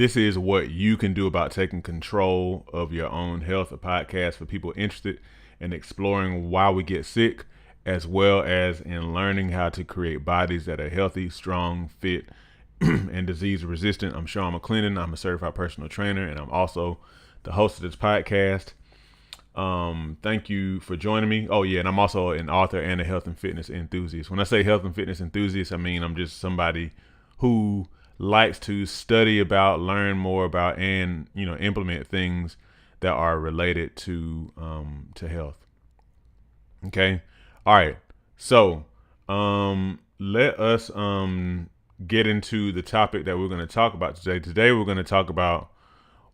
This is what you can do about taking control of your own health, a podcast for people interested in exploring why we get sick, as well as in learning how to create bodies that are healthy, strong, fit, and disease resistant. I'm Sean McClendon. I'm a certified personal trainer, and I'm also the host of this podcast. Thank you for joining me. Oh yeah, and I'm also an author and a health and fitness enthusiast. When I say health and fitness enthusiast, I mean I'm just somebody who likes to study about, learn more about, and implement things that are related to health. Okay, all right. So let us get into the topic that we're going to talk about today. Today we're going to talk about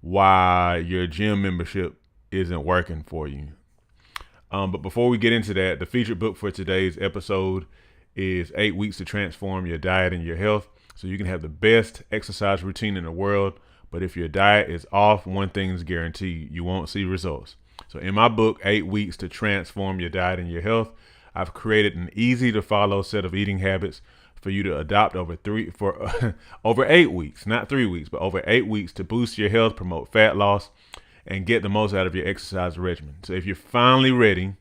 why your gym membership isn't working for you. But before we get into that, the featured book for today's episode is 8 Weeks to Transform Your Diet and Your Health, so you can have the best exercise routine in the world. But if your diet is off, one thing is guaranteed: you won't see results. So in my book, 8 Weeks to Transform Your Diet and Your Health, I've created an easy to follow set of eating habits for you to adopt over 8 weeks, not 3 weeks, but over 8 weeks to boost your health, promote fat loss, and get the most out of your exercise regimen. So if you're finally ready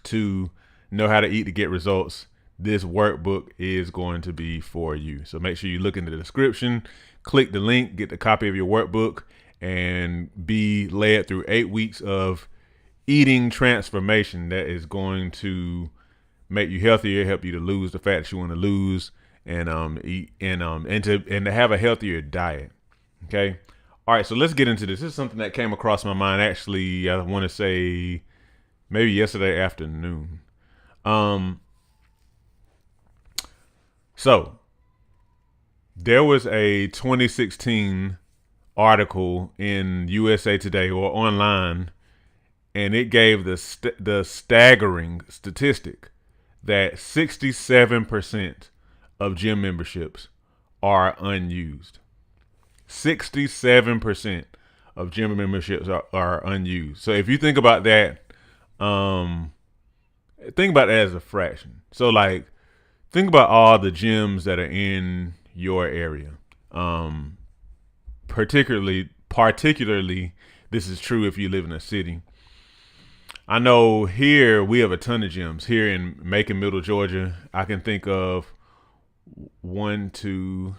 to know how to eat to get results, this workbook is going to be for you. So make sure you look in the description, click the link, get the copy of your workbook, and be led through 8 weeks of eating transformation that is going to make you healthier, help you to lose the fat that you want to lose, and eat and to have a healthier diet. Okay. All right, so let's get into this. This is something that came across my mind actually, I want to say maybe yesterday afternoon. So there was a 2016 article in USA Today or online, and it gave the staggering statistic that 67% of gym memberships are unused. 67% of gym memberships are unused. So if you think about that, think about that as a fraction. So like, think about all the gyms that are in your area. Particularly, this is true if you live in a city. I know here we have a ton of gyms here in Macon, Middle Georgia. I can think of 1, 2,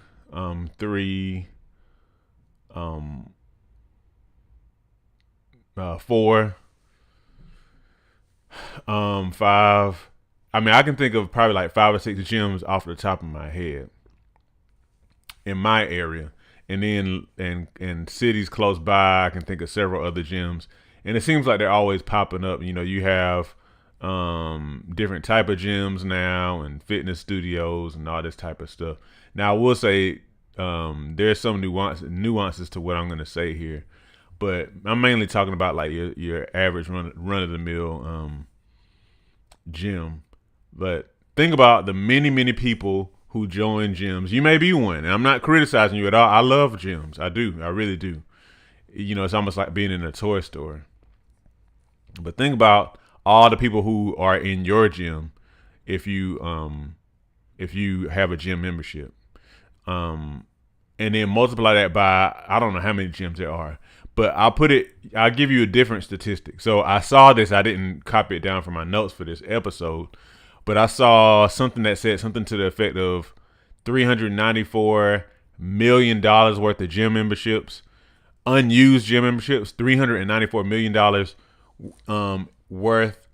3, 4, 5. I mean, I can think of probably like 5 or 6 gyms off the top of my head in my area, and then in cities close by, I can think of several other gyms, and it seems like they're always popping up. You have different type of gyms now, and fitness studios, and all this type of stuff. Now, I will say there's some nuances to what I'm going to say here, but I'm mainly talking about like your average run of the mill gym. But think about the many people who join gyms. You may be one, and I'm not criticizing you at all. I love gyms. I do. I really do. It's almost like being in a toy store. But think about all the people who are in your gym if you have a gym membership. And then multiply that by, I don't know how many gyms there are, but I'll give you a different statistic. So I saw this, I didn't copy it down from my notes for this episode, but I saw something that said something to the effect of $394 million worth of gym memberships, unused gym memberships, $394 million worth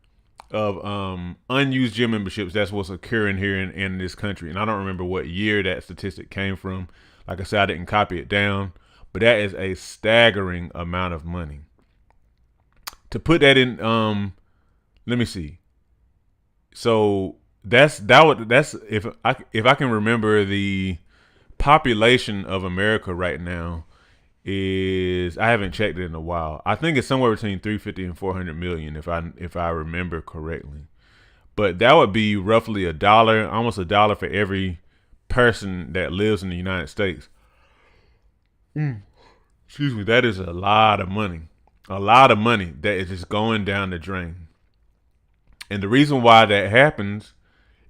of unused gym memberships. That's what's occurring here in this country. And I don't remember what year that statistic came from. Like I said, I didn't copy it down, but that is a staggering amount of money. To put that in, let me see. So that's if I can remember, the population of America right now is, I haven't checked it in a while. I think it's somewhere between 350 and 400 million if I remember correctly. But that would be roughly almost a dollar for every person that lives in the United States. Excuse me, that is a lot of money. A lot of money that is just going down the drain. And the reason why that happens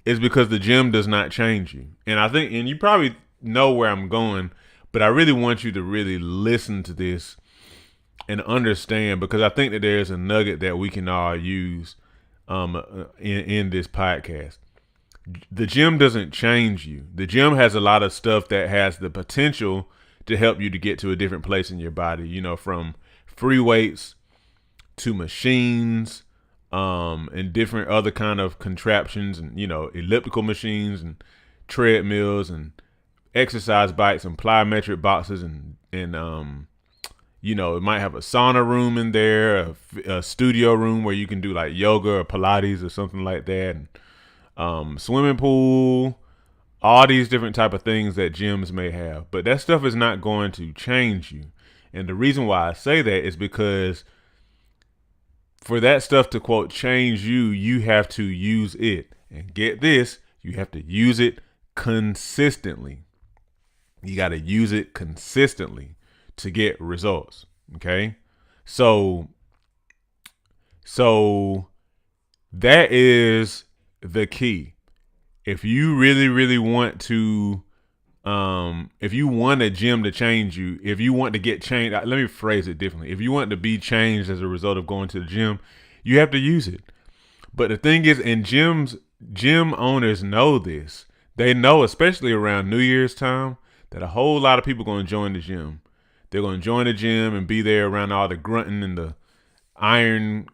is because the gym does not change you. And you probably know where I'm going, But I really want you to really listen to this and understand, because I think that there's a nugget that we can all use in this podcast. The gym doesn't change you. The gym has a lot of stuff that has the potential to help you to get to a different place in your body, from free weights to machines, and different other kind of contraptions, and elliptical machines and treadmills and exercise bikes and plyometric boxes, and it might have a sauna room in there, a studio room where you can do like yoga or Pilates or something like that, and swimming pool, all these different type of things that gyms may have. But that stuff is not going to change you. And the reason why I say that is because for that stuff to, quote, change you, you have to use it. And get this, you have to use it consistently. You got to use it consistently to get results. Okay? So that is the key. If you really, really want to, if you want a gym to change you, if you want to get changed, let me phrase it differently. If you want to be changed as a result of going to the gym, you have to use it. But the thing is, and gym owners know this. They know, especially around New Year's time, that a whole lot of people are going to join the gym. They're going to join the gym and be there around all the grunting and the iron,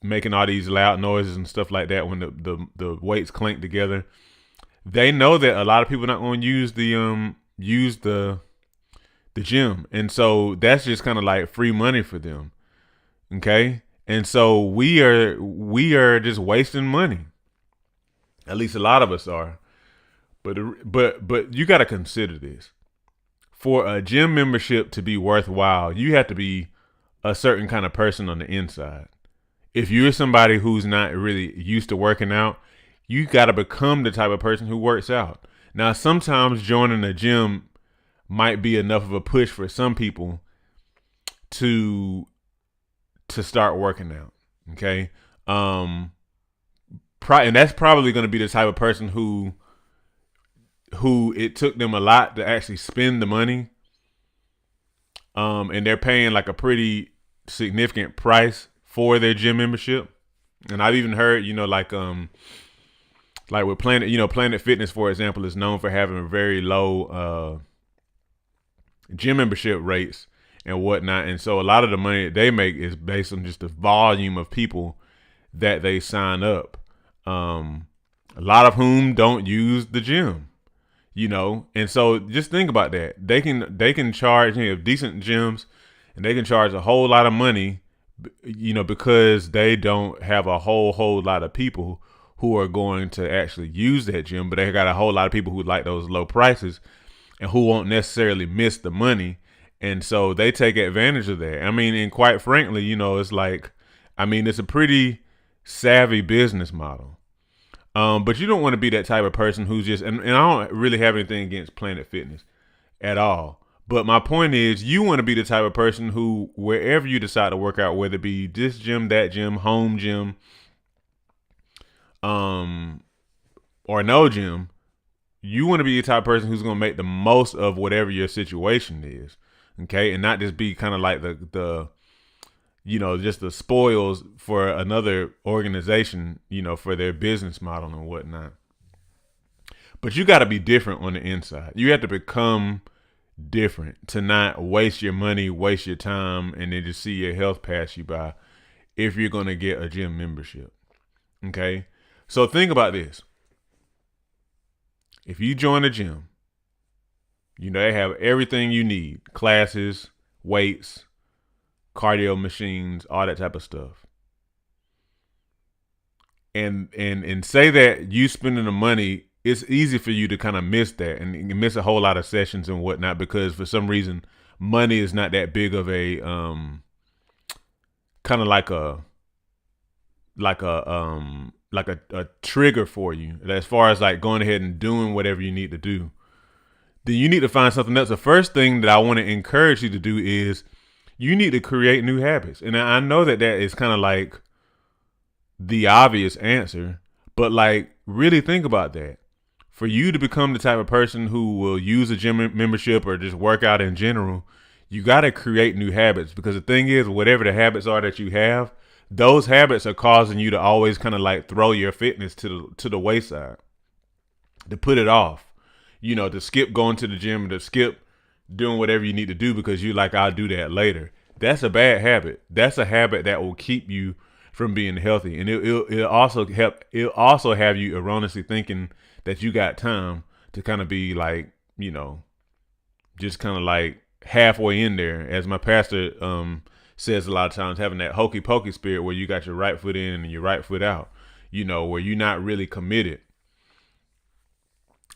making all these loud noises and stuff like that when the weights clank together. They know that a lot of people are not going to use the gym, and so that's just kind of like free money for them. Okay, and so we are just wasting money. At least a lot of us are. But you got to consider this. For a gym membership to be worthwhile, you have to be a certain kind of person on the inside. If you're somebody who's not really used to working out, you got to become the type of person who works out. Now, sometimes joining a gym might be enough of a push for some people to start working out. Okay. And that's probably going to be the type of person who it took them a lot to actually spend the money. And they're paying like a pretty significant price for their gym membership. And I've even heard, like with Planet Fitness, for example, is known for having very low gym membership rates and whatnot. And so a lot of the money they make is based on just the volume of people that they sign up. A lot of whom don't use the gym, and so just think about that. They can charge, decent gyms, and they can charge a whole lot of money, because they don't have a whole lot of people who are going to actually use that gym, but they got a whole lot of people who like those low prices and who won't necessarily miss the money. And so they take advantage of that. I mean, and quite frankly, it's like, it's a pretty savvy business model. But you don't want to be that type of person who's just, and I don't really have anything against Planet Fitness at all. But my point is, you want to be the type of person who, wherever you decide to work out, whether it be this gym, that gym, home gym, or no gym, you want to be the type of person who's going to make the most of whatever your situation is. Okay. And not just be kind of like the just the spoils for another organization, for their business model and whatnot. But you got to be different on the inside. You have to become different to not waste your money, waste your time, and then just see your health pass you by if you're going to get a gym membership. Okay. So think about this. If you join a gym, they have everything you need: classes, weights, cardio machines, all that type of stuff. And say that you spending the money, it's easy for you to kind of miss that and miss a whole lot of sessions and whatnot, because for some reason money is not that big of a kind of like a trigger for you as far as like going ahead and doing whatever you need to do. Then you need to find something else. The first thing that I want to encourage you to do is you need to create new habits. And I know that is kind of like the obvious answer, but like really think about that. For you to become the type of person who will use a gym membership or just work out in general, you got to create new habits, because the thing is, whatever the habits are that you have, those habits are causing you to always kind of like throw your fitness to the wayside, to put it off, to skip going to the gym, to skip doing whatever you need to do because you like, I'll do that later. That's a bad habit. That's a habit that will keep you from being healthy, and it'll also help. It'll also have you erroneously thinking that you got time to kind of be like, just kind of like halfway in there, as my pastor says a lot of times, having that hokey pokey spirit where you got your right foot in and your right foot out, where you're not really committed.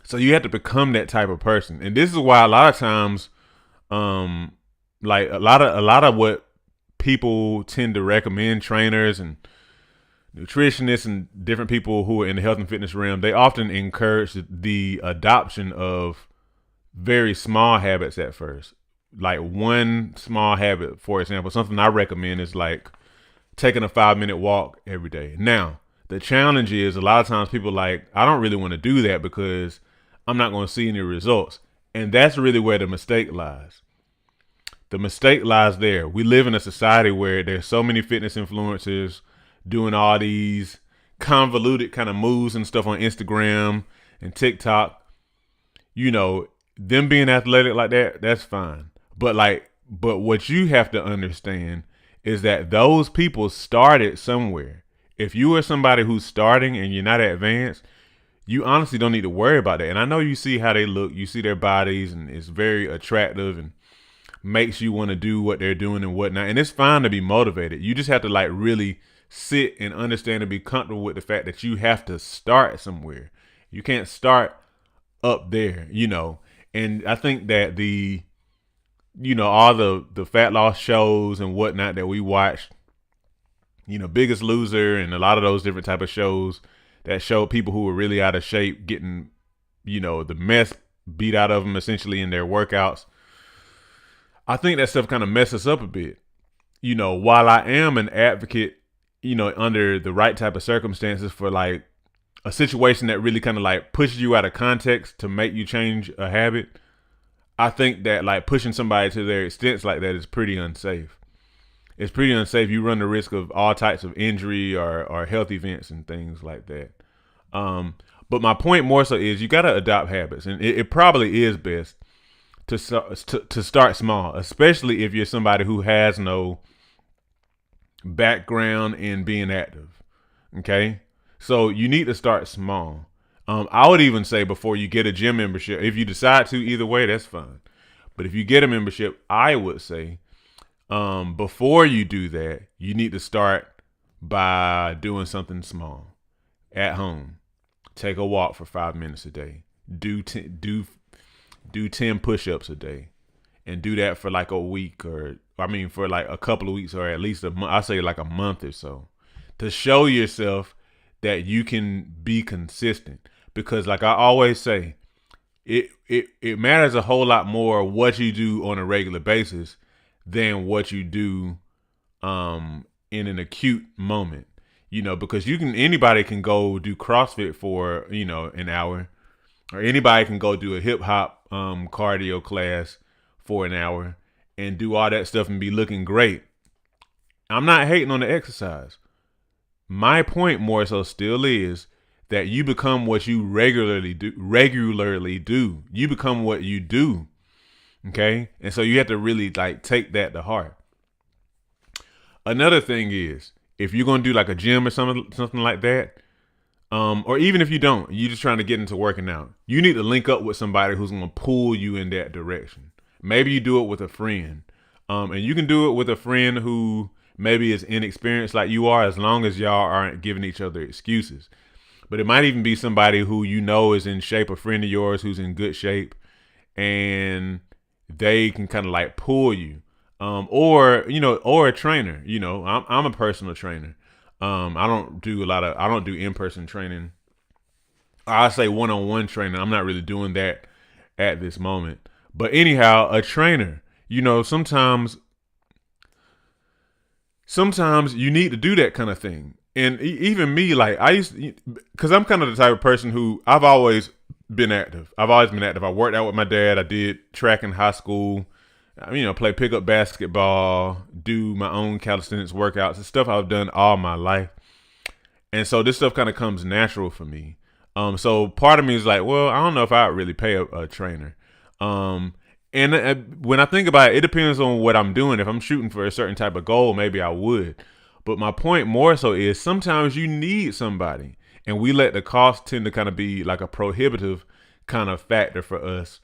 So you have to become that type of person, and this is why a lot of times, like a lot of what people tend to recommend, trainers and nutritionists and different people who are in the health and fitness realm, they often encourage the adoption of very small habits at first. Like one small habit, for example, something I recommend is like taking a 5-minute walk every day. Now, the challenge is a lot of times people like, I don't really want to do that because I'm not going to see any results. And that's really where the mistake lies. The mistake lies there. We live in a society where there's so many fitness influencers doing all these convoluted kind of moves and stuff on Instagram and TikTok. Them being athletic like that, that's fine. But what you have to understand is that those people started somewhere. If you are somebody who's starting and you're not advanced, you honestly don't need to worry about that. And I know you see how they look, you see their bodies, and it's very attractive and makes you want to do what they're doing and whatnot. And it's fine to be motivated. You just have to like really sit and understand and be comfortable with the fact that you have to start somewhere. You can't start up there, And I think that all the fat loss shows and whatnot that we watch, Biggest Loser and a lot of those different type of shows that show people who are really out of shape getting, the mess beat out of them essentially in their workouts. I think that stuff kind of messes up a bit. While I am an advocate, under the right type of circumstances for like a situation that really kind of like pushes you out of context to make you change a habit, I think that like pushing somebody to their extents like that is pretty unsafe. It's pretty unsafe. You run the risk of all types of injury or health events and things like that. But my point more so is you got to adopt habits, and it probably is best to start small, especially if you're somebody who has no background in being active. Okay, so you need to start small. I would even say before you get a gym membership, if you decide to, either way, that's fine. But if you get a membership, I would say before you do that, you need to start by doing something small at home. Take a walk for 5 minutes a day. Do 10 push-ups a day, and do that for like a week, for like a couple of weeks, or at least a month. I say like a month or so, to show yourself that you can be consistent. Because like I always say, it matters a whole lot more what you do on a regular basis than what you do in an acute moment. Because anybody can go do CrossFit for an hour, or anybody can go do a hip hop cardio class for an hour and do all that stuff and be looking great. I'm not hating on the exercise. My point more so still is that you become what you regularly do. You become what you do. Okay? And so you have to really like take that to heart. Another thing is, if you're going to do like a gym or something like that, or even if you don't, you're just trying to get into working out, you need to link up with somebody who's going to pull you in that direction. Maybe you do it with a friend. And you can do it with a friend who maybe is inexperienced like you are, as long as y'all aren't giving each other excuses. But it might even be somebody who is in shape, a friend of yours who's in good shape, and they can kind of like pull you. Or a trainer. I'm a personal trainer. I don't do in-person training. I say one-on-one training. I'm not really doing that at this moment. But anyhow, a trainer, sometimes you need to do that kind of thing. And even me, like because I'm kind of the type of person who I've always been active. I've always been active. I worked out with my dad. I did track in high school. Play pickup basketball, do my own calisthenics workouts and stuff I've done all my life. And so this stuff kind of comes natural for me. So part of me is like, well, I don't know if I would really pay a trainer. And when I think about it, it depends on what I'm doing. If I'm shooting for a certain type of goal, maybe I would. But my point more so is sometimes you need somebody. And we let the cost tend to kind of be like a prohibitive kind of factor for us.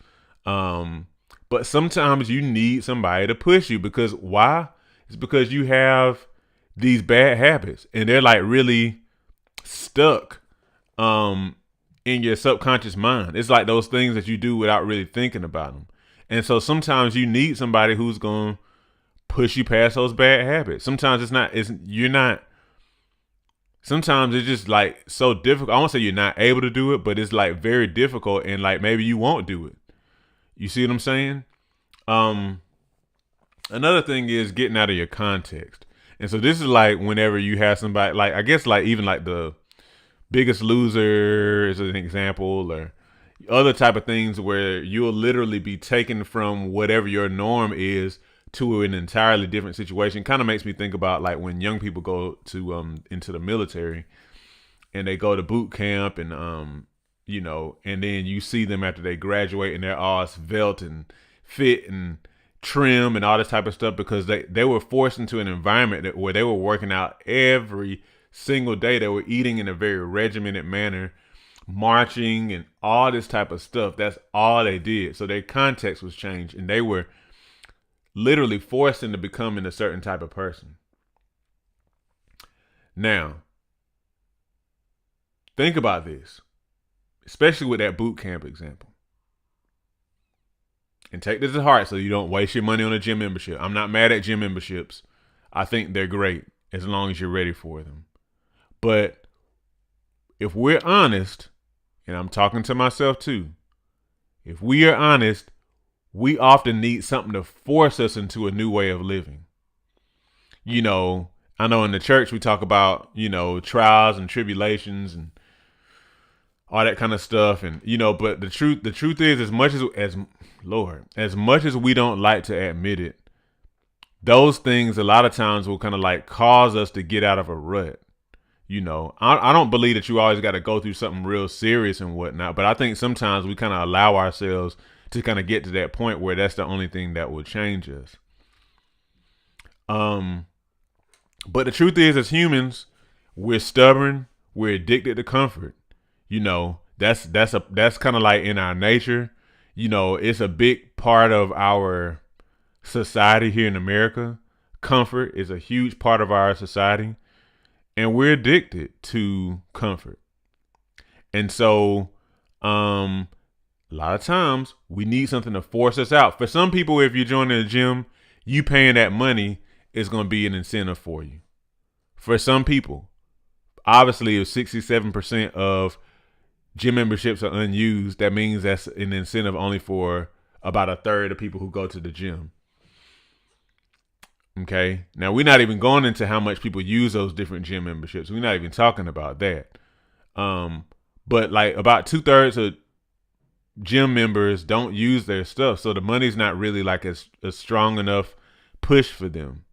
But sometimes you need somebody to push you because why? It's because you have these bad habits and they're like really stuck in your subconscious mind. It's like those things that you do without really thinking about them. And so sometimes you need somebody who's going to push you past those bad habits. Sometimes sometimes it's just like so difficult. I won't say you're not able to do it, but it's like very difficult and like maybe you won't do it. You see what I'm saying? Another thing is getting out of your context. And so this is like whenever you have somebody like, I guess like even like the Biggest Loser is an example, or other type of things where you'll literally be taken from whatever your norm is to an entirely different situation. Kind of makes me think about like when young people go to into the military and they go to boot camp and and then you see them after they graduate and they're all svelte and fit and trim and all this type of stuff because they were forced into an environment where they were working out every single day. They were eating in a very regimented manner, marching and all this type of stuff. That's all they did. So their context was changed and they were literally forced into becoming a certain type of person. Now, think about this, especially with that boot camp example. And take this to heart so you don't waste your money on a gym membership. I'm not mad at gym memberships. I think they're great as long as you're ready for them. But if we're honest, and I'm talking to myself too, if we are honest, we often need something to force us into a new way of living. I know in the church we talk about, trials and tribulations and all that kind of stuff. And, but the truth is as much as we don't like to admit it, those things a lot of times will kind of like cause us to get out of a rut. I don't believe that you always got to go through something real serious and whatnot, but I think sometimes we kind of allow ourselves to kind of get to that point where that's the only thing that will change us. But the truth is, as humans, we're stubborn. We're addicted to comfort. That's kind of like in our nature. It's a big part of our society here in America. Comfort is a huge part of our society. And we're addicted to comfort. And so, a lot of times we need something to force us out. For some people, if you're joining a gym, you paying that money is going to be an incentive for you. For some people, obviously, if 67% of gym memberships are unused, that means that's an incentive only for about a third of people who go to the gym. Okay. Now we're not even going into how much people use those different gym memberships. We're not even talking about that. But like about 2/3 of gym members don't use their stuff. So the money's not really like a strong enough push for them.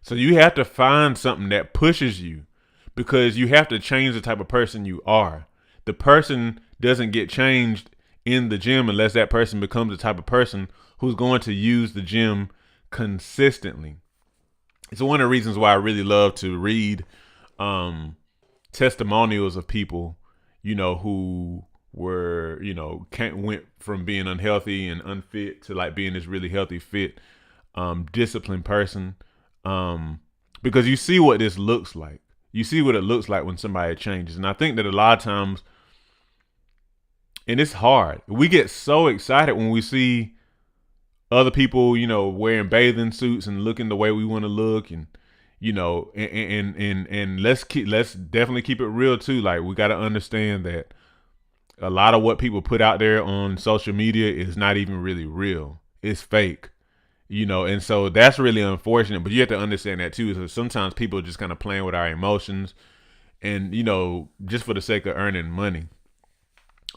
So you have to find something that pushes you because you have to change the type of person you are. The person doesn't get changed in the gym unless that person becomes the type of person who's going to use the gym consistently. It's one of the reasons why I really love to read testimonials of people, who were, went from being unhealthy and unfit to like being this really healthy, fit, disciplined person. Because you see what this looks like. You see what it looks like when somebody changes. And I think that a lot of times, and it's hard, we get so excited when we see other people, wearing bathing suits and looking the way we want to look, and and let's definitely keep it real too. Like we got to understand that a lot of what people put out there on social media is not even really real. It's fake, and so that's really unfortunate. But you have to understand that too. So sometimes people are just kind of playing with our emotions, and just for the sake of earning money.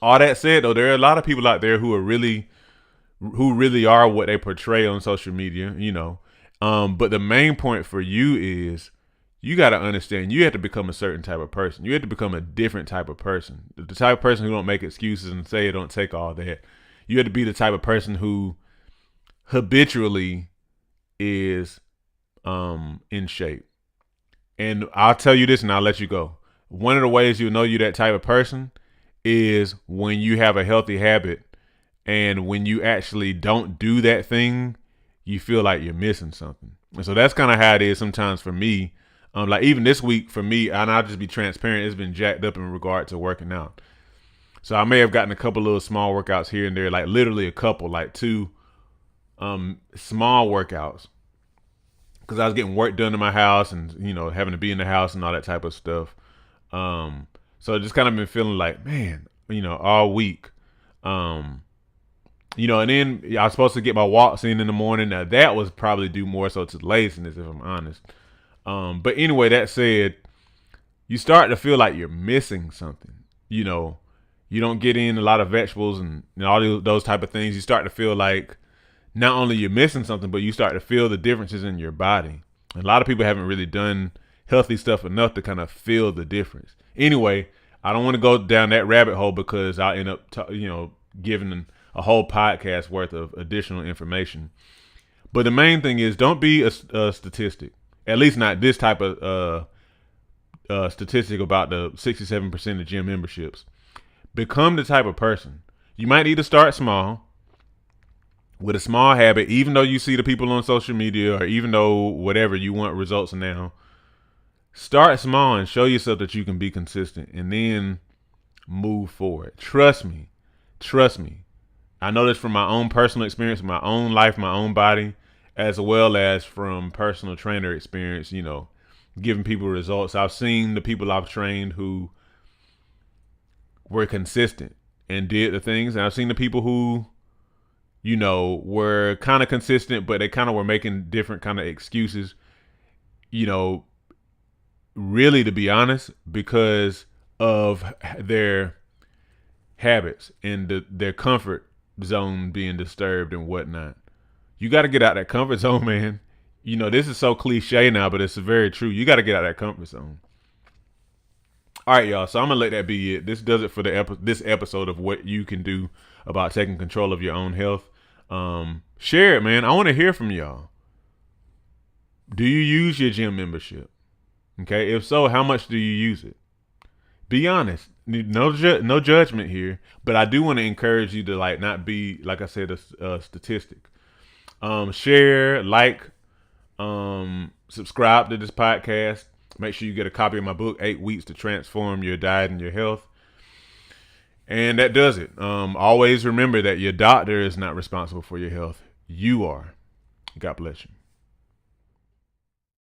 All that said, though, there are a lot of people out there who really are what they portray on social media, But the main point for you is you got to understand you have to become a certain type of person. You have to become a different type of person. The type of person who don't make excuses and say it don't take all that. You have to be the type of person who habitually is in shape. And I'll tell you this and I'll let you go. One of the ways you'll know you're that type of person is when you have a healthy habit, and when you actually don't do that thing, you feel like you're missing something. And so that's kind of how it is sometimes for me. Like even this week for me, and I'll just be transparent, it's been jacked up in regard to working out. So I may have gotten a couple little small workouts here and there, like literally a couple, like 2 small workouts, because I was getting work done in my house and having to be in the house and all that type of stuff. So I just kind of been feeling like, man, all week. And then I was supposed to get my walks in the morning. Now that was probably due more so to laziness, if I'm honest. But anyway, that said, you start to feel like you're missing something. You don't get in a lot of vegetables and all those type of things. You start to feel like not only you're missing something, but you start to feel the differences in your body. And a lot of people haven't really done healthy stuff enough to kind of feel the difference. Anyway, I don't want to go down that rabbit hole because I'll end up, giving a whole podcast worth of additional information. But the main thing is, don't be a statistic. At least not this type of statistic about the 67% of gym memberships. Become the type of person. You might need to start small with a small habit, even though you see the people on social media, or even though whatever you want results now. Start small and show yourself that you can be consistent, and then move forward. Trust me. I know this from my own personal experience, my own life, my own body, as well as from personal trainer experience, giving people results. I've seen the people I've trained who were consistent and did the things. And I've seen the people who, were kind of consistent, but they kind of were making different kind of excuses, really, to be honest, because of their habits and their comfort zone being disturbed and whatnot. You got to get out that comfort zone, man. This is so cliche now, but it's very true. You got to get out that comfort zone. All right, y'all. So I'm gonna let that be it. This does it for this episode of what you can do about taking control of your own health. Share it, man. I want to hear from y'all. Do you use your gym membership? Okay. If so, how much do you use it? Be honest. No judgment here, but I do want to encourage you to not be, like I said, a statistic. Share, subscribe to this podcast. Make sure you get a copy of my book, 8 Weeks to Transform Your Diet and Your Health. And that does it. Always remember that your doctor is not responsible for your health. You are. God bless you.